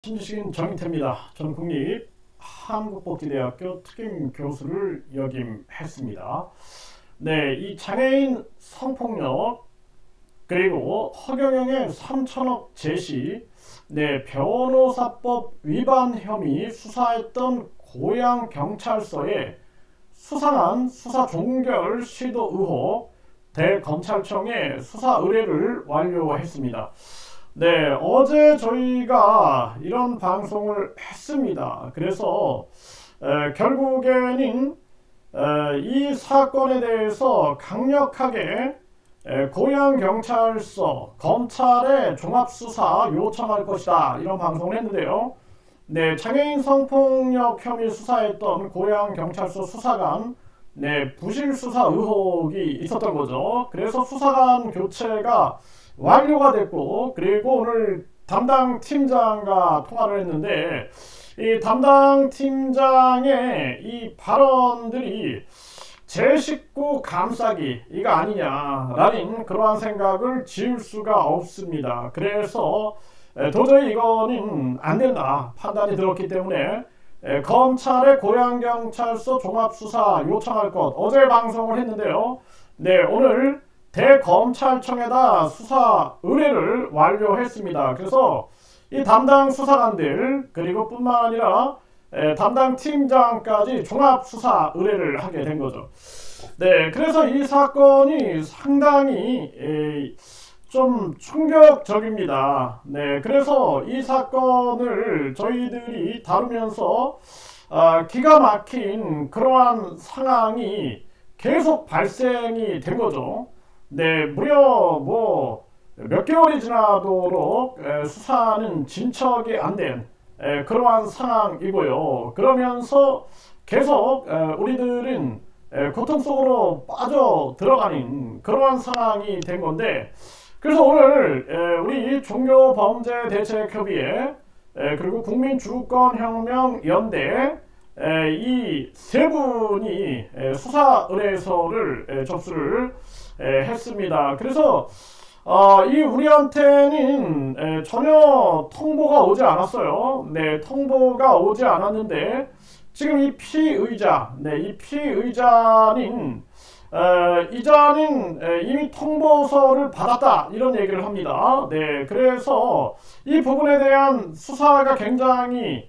신주신 정인태입니다. 전 국립한국복지대학교 특임교수를 역임했습니다. 네, 이 장애인 성폭력 그리고 허경영의 3천억 제시, 네, 변호사법 위반 혐의 수사했던 고양경찰서의 수상한 수사 종결 시도 의혹, 대검찰청에 수사 의뢰를 완료했습니다. 네, 어제 저희가 이런 방송을 했습니다. 그래서 결국에는 이 사건에 대해서 강력하게 고양경찰서, 검찰에 종합수사 요청할 것이다, 이런 방송을 했는데요. 네, 장애인 성폭력 혐의 수사했던 고양경찰서 수사관, 네, 부실수사 의혹이 있었던 거죠. 그래서 수사관 교체가 완료가 됐고, 그리고 오늘 담당 팀장과 통화를 했는데, 이 담당 팀장의 이 발언들이 제 식구 감싸기 이거 아니냐라는 그러한 생각을 지울 수가 없습니다. 그래서 도저히 이거는 안 된다 판단이 들었기 때문에 검찰의 고양경찰서 종합수사 요청할 것, 어제 방송을 했는데요. 네, 오늘 대검찰청에다 수사 의뢰를 완료했습니다. 그래서 이 담당 수사관들 그리고 뿐만 아니라 담당 팀장까지 종합수사 의뢰를 하게 된 거죠. 네, 그래서 이 사건이 상당히 좀 충격적입니다. 네, 그래서 이 사건을 저희들이 다루면서 기가 막힌 그러한 상황이 계속 발생이 된 거죠. 네, 무려 몇 개월이 지나도록 수사는 진척이 안 된 그러한 상황이고요. 그러면서 계속 우리들은 고통 속으로 빠져 들어가는 그러한 상황이 된 건데, 그래서 오늘 우리 종교범죄대책협의회 그리고 국민주권혁명연대 이 세 분이 수사 의뢰서를 접수를 했습니다. 그래서 이 우리한테는 전혀 통보가 오지 않았어요. 네, 통보가 오지 않았는데 지금 이 피의자, 네, 이 피의자는 이자는 이미 통보서를 받았다, 이런 얘기를 합니다. 네, 그래서 이 부분에 대한 수사가 굉장히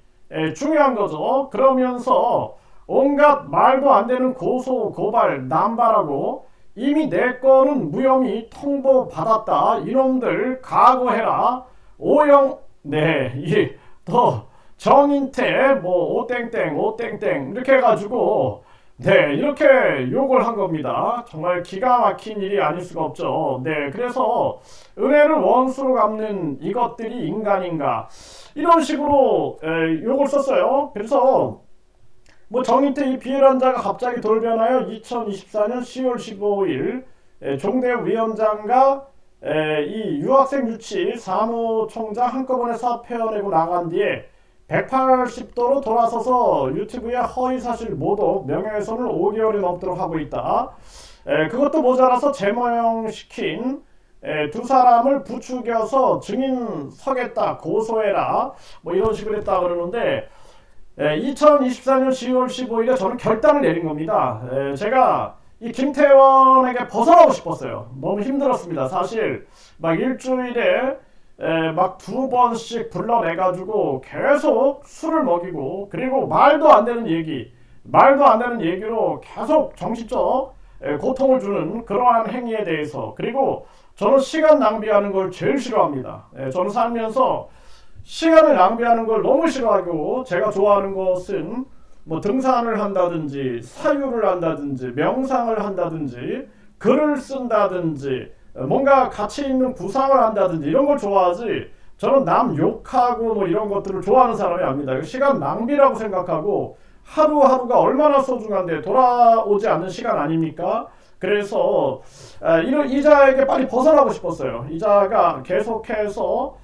중요한 거죠. 그러면서 온갖 말도 안 되는 고소, 고발, 남발하고 이미 내 거는 무혐의 통보받았다, 이놈들 각오해라, 오영, 네, 이 또 정인태 오땡땡 오땡땡 이렇게 해가지고 네, 이렇게 욕을 한 겁니다. 정말 기가 막힌 일이 아닐 수가 없죠. 네, 그래서 은혜를 원수로 갚는 이것들이 인간인가, 이런 식으로 욕을 썼어요. 그래서 정인태 이 비해란자가 갑자기 돌변하여 2024년 10월 15일 종대위원장과 이 유학생 유치 사무총장 한꺼번에 사표내고 나간 뒤에 180도로 돌아서서 유튜브에 허위사실 모독, 명예훼손을 5개월이 넘도록 하고 있다. 그것도 모자라서 재모형시킨 두 사람을 부추겨서 증인 서겠다, 고소해라, 이런 식으로 했다 그러는데, 2024년 10월 15일에 저는 결단을 내린 겁니다. 제가 이 김태원에게 벗어나고 싶었어요. 너무 힘들었습니다. 사실 막 일주일에 막 2번씩 불러내가지고 계속 술을 먹이고, 그리고 말도 안 되는 얘기로 계속 정신적 고통을 주는 그러한 행위에 대해서, 그리고 저는 시간 낭비하는 걸 제일 싫어합니다. 저는 살면서 시간을 낭비하는 걸 너무 싫어하고, 제가 좋아하는 것은 등산을 한다든지 사유를 한다든지 명상을 한다든지 글을 쓴다든지 뭔가 가치 있는 구상을 한다든지 이런 걸 좋아하지, 저는 남 욕하고 이런 것들을 좋아하는 사람이 아닙니다. 시간 낭비라고 생각하고, 하루하루가 얼마나 소중한데 돌아오지 않는 시간 아닙니까? 그래서 이자에게 빨리 벗어나고 싶었어요. 이자가 계속해서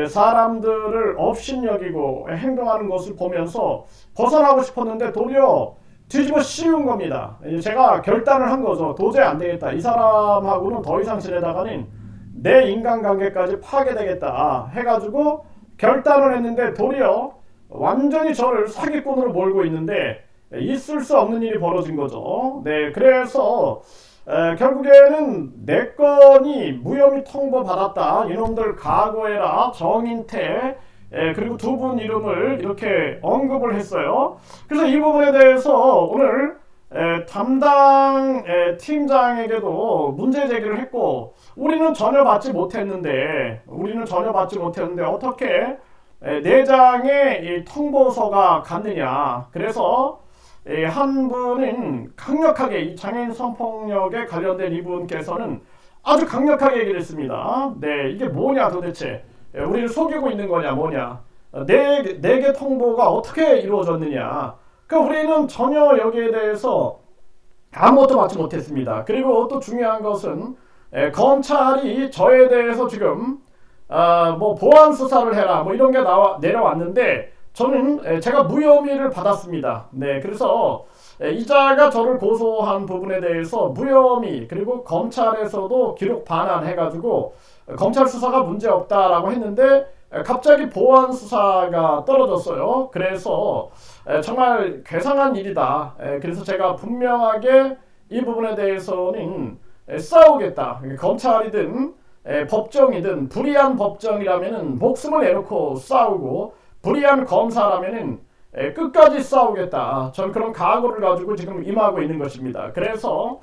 사람들을 업신여기고 행동하는 것을 보면서 벗어나고 싶었는데 도리어 뒤집어 씌운 겁니다. 제가 결단을 한 거죠. 도저히 안 되겠다. 이 사람하고는 더 이상 지내다가는 내 인간관계까지 파괴되겠다 해가지고 결단을 했는데 도리어 완전히 저를 사기꾼으로 몰고 있는데 있을 수 없는 일이 벌어진 거죠. 네, 그래서 결국에는 내 건이 무혐의 통보받았다. 이놈들 각오해라. 정인태 그리고 두 분 이름을 이렇게 언급을 했어요. 그래서 이 부분에 대해서 오늘 담당 팀장에게도 문제 제기를 했고 우리는 전혀 받지 못했는데 어떻게 내장에 이 통보서가 갔느냐. 그래서 한 분은 강력하게 이 장애인 성폭력에 관련된 이분께서는 아주 강력하게 얘기를 했습니다. 네, 이게 뭐냐 도대체. 우리를 속이고 있는 거냐 뭐냐. 내게 통보가 어떻게 이루어졌느냐. 그러니까 우리는 전혀 여기에 대해서 아무것도 받지 못했습니다. 그리고 또 중요한 것은 검찰이 저에 대해서 지금 뭐 보안 수사를 해라 뭐 이런 게 내려왔는데 저는 제가 무혐의를 받았습니다. 네, 그래서 이자가 저를 고소한 부분에 대해서 무혐의 그리고 검찰에서도 기록 반환해가지고 검찰 수사가 문제 없다라고 했는데 갑자기 보안 수사가 떨어졌어요. 그래서 정말 괴상한 일이다. 그래서 제가 분명하게 이 부분에 대해서는 싸우겠다. 검찰이든 법정이든 불의한 법정이라면은 목숨을 내놓고 싸우고 불의한 검사라면은 끝까지 싸우겠다. 전 그런 각오를 가지고 지금 임하고 있는 것입니다. 그래서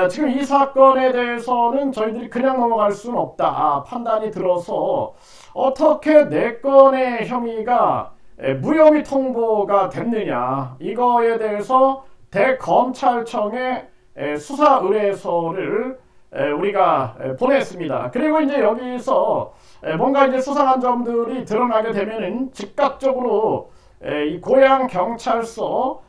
지금 이 사건에 대해서는 저희들이 그냥 넘어갈 수는 없다. 판단이 들어서 어떻게 내 건의 혐의가 무혐의 통보가 됐느냐. 이거에 대해서 대검찰청에 수사 의뢰서를 우리가 보냈습니다. 그리고 이제 여기서 뭔가 이제 수상한 점들이 드러나게 되면은 즉각적으로 이 고양 경찰서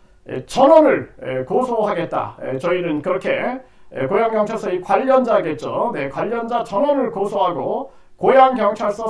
전원을 고소하겠다. 저희는 그렇게 고양 경찰서 이 관련자겠죠. 네, 관련자 전원을 고소하고 고양 경찰서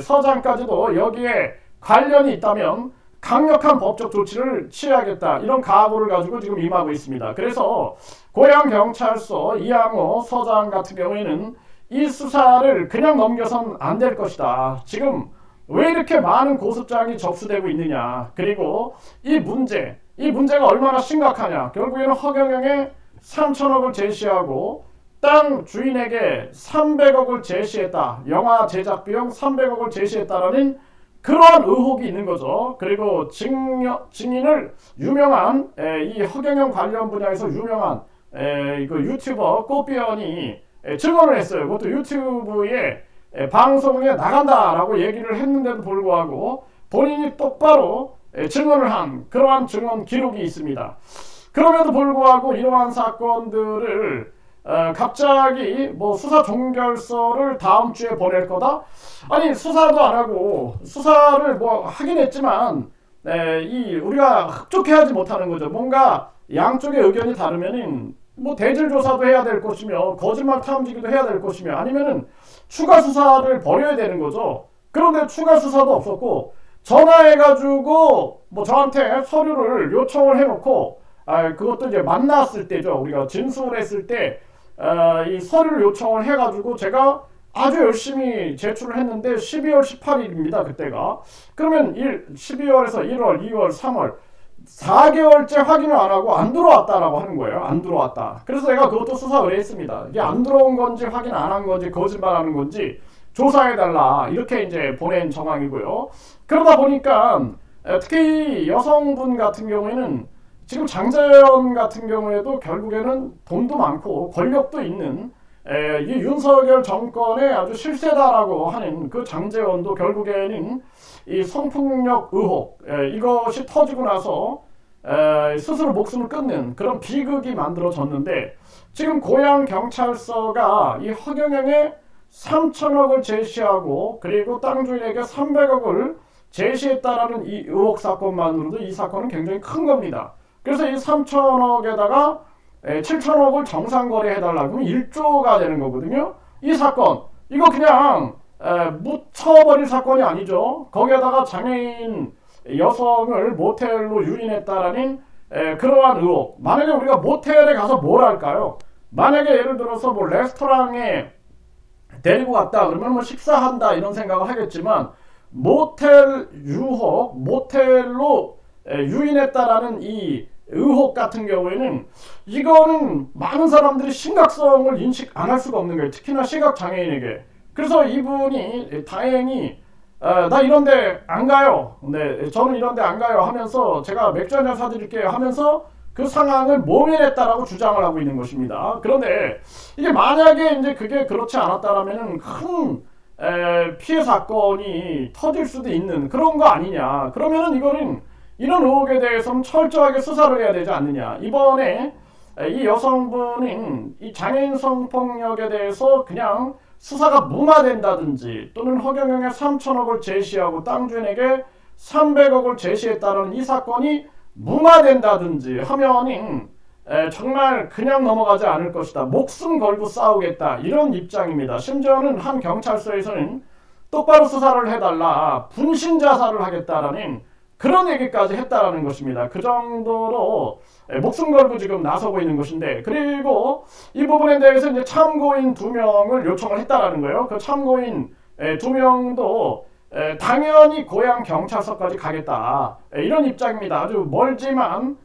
서장까지도 여기에 관련이 있다면 강력한 법적 조치를 취하겠다. 이런 각오를 가지고 지금 임하고 있습니다. 그래서 고양경찰서 이양호 서장 같은 경우에는 이 수사를 그냥 넘겨선 안 될 것이다. 지금 왜 이렇게 많은 고소장이 접수되고 있느냐. 그리고 이 문제가 얼마나 심각하냐. 결국에는 허경영에 3천억을 제시하고 땅 주인에게 300억을 제시했다. 영화 제작 비용 300억을 제시했다라는 그러한 의혹이 있는 거죠. 그리고 증인을 유명한 이 허경영 관련 분야에서 유명한 그 유튜버 꽃비연이 증언을 했어요. 그것도 유튜브에 방송에 나간다라고 얘기를 했는데도 불구하고 본인이 똑바로 증언을 한 그러한 증언 기록이 있습니다. 그럼에도 불구하고 이러한 사건들을 갑자기 뭐 수사 종결서를 다음 주에 보낼 거다? 아니 수사도 안 하고 수사를 뭐 하긴 했지만 우리가 흡족해하지 못하는 거죠. 뭔가 양쪽의 의견이 다르면은 뭐 대질 조사도 해야 될 것이며 거짓말 탐지기도 해야 될 것이며 아니면은 추가 수사를 벌여야 되는 거죠. 그런데 추가 수사도 없었고 전화해가지고 뭐 저한테 서류를 요청을 해놓고 그것도 이제 만났을 때죠. 우리가 진술을 했을 때 이 서류를 요청을 해가지고 제가 아주 열심히 제출을 했는데 12월 18일입니다. 그때가. 그러면 12월에서 1월, 2월, 3월 4개월째 확인을 안 하고 안 들어왔다라고 하는 거예요. 안 들어왔다. 그래서 내가 그것도 수사 의뢰했습니다. 이게 안 들어온 건지 확인 안 한 건지 거짓말하는 건지 조사해달라. 이렇게 이제 보낸 정황이고요. 그러다 보니까 특히 여성분 같은 경우에는 지금 장재현 같은 경우에도 결국에는 돈도 많고 권력도 있는 이 윤석열 정권의 아주 실세다라고 하는 그 장재현도 결국에는 이 성폭력 의혹 이것이 터지고 나서 스스로 목숨을 끊는 그런 비극이 만들어졌는데 지금 고양경찰서가 이 허경영에 3천억을 제시하고 그리고 땅 주인에게 300억을 제시했다라는 이 의혹 사건만으로도 이 사건은 굉장히 큰 겁니다. 그래서 이 3천억에다가 7천억을 정상거래해달라고 하면 1조가 되는 거거든요. 이 사건 이거 그냥 묻혀버릴 사건이 아니죠. 거기에다가 장애인 여성을 모텔로 유인했다라는 그러한 의혹. 만약에 우리가 모텔에 가서 뭘 할까요? 만약에 예를 들어서 뭐 레스토랑에 데리고 갔다 그러면 뭐 식사한다 이런 생각을 하겠지만 모텔 유혹, 모텔로 유인했다라는 이 의혹 같은 경우에는 이거는 많은 사람들이 심각성을 인식 안 할 수가 없는 거예요. 특히나 시각장애인에게. 그래서 이분이 다행히 나 이런데 안 가요. 네, 저는 이런데 안 가요 하면서 제가 맥주 한잔 사드릴게요 하면서 그 상황을 모면했다라고 주장을 하고 있는 것입니다. 그런데 이게 만약에 이제 그게 그렇지 않았다라면은 큰 피해 사건이 터질 수도 있는 그런 거 아니냐. 그러면은 이거는 이런 의혹에 대해서는 철저하게 수사를 해야 되지 않느냐. 이번에 이 여성분은 이 장애인 성폭력에 대해서 그냥 수사가 무마된다든지 또는 허경영에 3천억을 제시하고 땅 주인에게 300억을 제시했다는 이 사건이 무마된다든지 하면은 정말 그냥 넘어가지 않을 것이다. 목숨 걸고 싸우겠다. 이런 입장입니다. 심지어는 한 경찰서에서는 똑바로 수사를 해달라. 분신 자살을 하겠다라는 그런 얘기까지 했다라는 것입니다. 그 정도로 목숨 걸고 지금 나서고 있는 것인데, 그리고 이 부분에 대해서 이제 참고인 2명을 요청을 했다라는 거예요. 그 참고인 2명도 당연히 고향 경찰서까지 가겠다. 이런 입장입니다. 아주 멀지만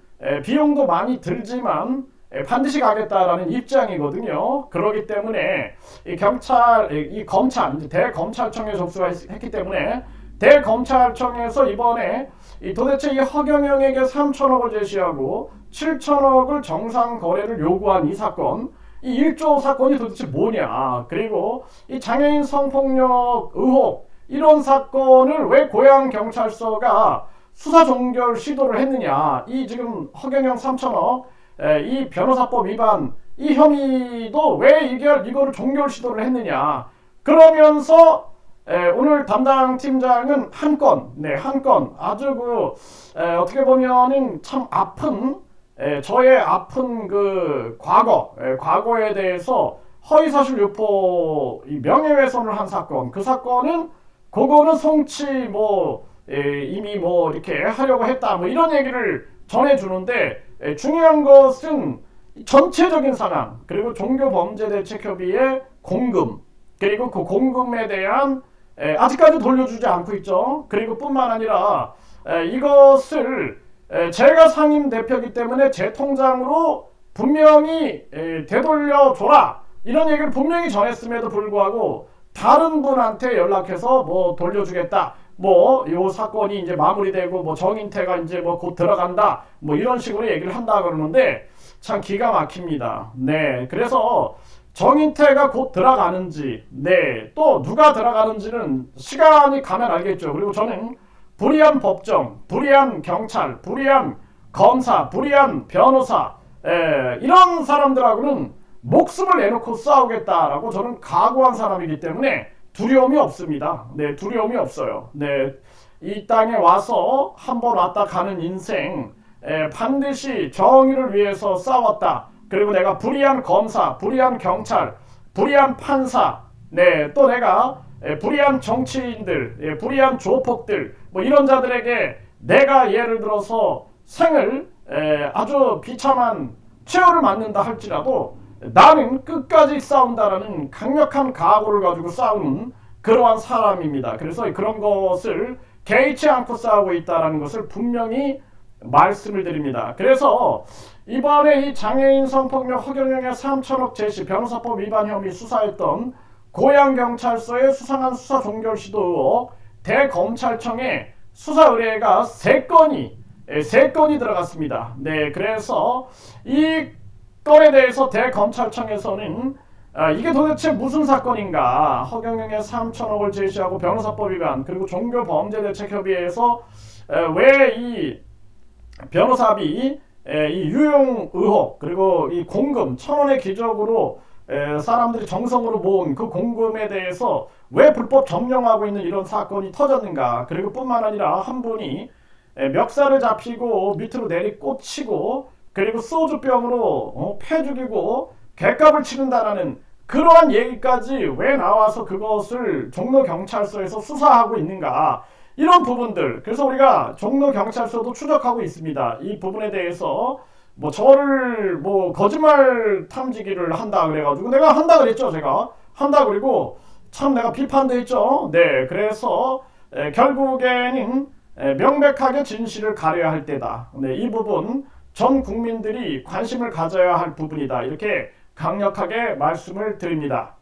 비용도 많이 들지만 반드시 가겠다라는 입장이거든요. 그렇기 때문에 이 검찰, 대검찰청에 접수했기 때문에 대검찰청에서 이번에 도대체 이 허경영에게 3천억을 제시하고 7천억을 정상 거래를 요구한 이 사건, 이 1조 사건이 도대체 뭐냐. 그리고 이 장애인 성폭력 의혹, 이런 사건을 왜 고양 경찰서가 수사 종결 시도를 했느냐. 이 지금 허경영 3천억 이 변호사법 위반 이 혐의도 왜 이거를 종결 시도를 했느냐. 그러면서 오늘 담당 팀장은 한 건 아주 어떻게 보면은 참 아픈 저의 아픈 그 과거에 대해서 허위사실 유포 명예훼손을 한 사건, 그 사건은 그거는 송치 이미 이렇게 하려고 했다 이런 얘기를 전해주는데, 중요한 것은 전체적인 상황, 그리고 종교범죄대책협의회 공금, 그리고 그 공금에 대한 아직까지 돌려주지 않고 있죠. 그리고 뿐만 아니라 이것을 제가 상임 대표이기 때문에 제 통장으로 분명히 되돌려줘라 이런 얘기를 분명히 전했음에도 불구하고 다른 분한테 연락해서 돌려주겠다, 요 사건이 이제 마무리되고 정인태가 이제 곧 들어간다 이런 식으로 얘기를 한다 그러는데 참 기가 막힙니다. 네, 그래서 정인태가 곧 들어가는지, 또 누가 들어가는지는 시간이 가면 알겠죠. 그리고 저는 불의한 법정, 불의한 경찰, 불의한 검사, 불의한 변호사, 이런 사람들하고는 목숨을 내놓고 싸우겠다라고 저는 각오한 사람이기 때문에 두려움이 없습니다. 네, 두려움이 없어요. 네, 이 땅에 와서 한번 왔다 가는 인생, 반드시 정의를 위해서 싸웠다. 그리고 내가 불의한 검사, 불의한 경찰, 불의한 판사, 또 내가 불의한 정치인들, 불의한 조폭들, 이런 자들에게 내가 예를 들어서 생을 아주 비참한 최후를 맞는다 할지라도 나는 끝까지 싸운다라는 강력한 각오를 가지고 싸우는 그러한 사람입니다. 그래서 그런 것을 개의치 않고 싸우고 있다는 것을 분명히 말씀을 드립니다. 그래서 이번에 이 장애인 성폭력 허경영의 3천억 제시 변호사법 위반 혐의 수사했던 고양경찰서의 수상한 수사 종결 시도 의혹, 대검찰청에 수사 의뢰가 3건이 들어갔습니다. 네, 그래서 이 건에 대해서 대검찰청에서는 이게 도대체 무슨 사건인가, 허경영의 3천억을 제시하고 변호사법 위반, 그리고 종교범죄대책협의회에서 왜 이 변호사비 이 유용 의혹, 그리고 이 공금 1,000원의 기적으로 사람들이 정성으로 모은 그 공금에 대해서 왜 불법 점령하고 있는 이런 사건이 터졌는가. 그리고 뿐만 아니라 한 분이 멱살을 잡히고 밑으로 내리꽂히고 그리고 소주병으로 패 죽이고 객값을 치른다라는 그러한 얘기까지 왜 나와서 그것을 종로경찰서에서 수사하고 있는가, 이런 부분들. 그래서 우리가 종로경찰서도 추적하고 있습니다. 이 부분에 대해서 저를 거짓말 탐지기를 한다 그래가지고 내가 한다 그랬죠. 제가 한다 그리고 참 내가 비판도 했죠. 네, 그래서 결국에는 명백하게 진실을 가려야 할 때다. 네, 이 부분 전 국민들이 관심을 가져야 할 부분이다. 이렇게 강력하게 말씀을 드립니다.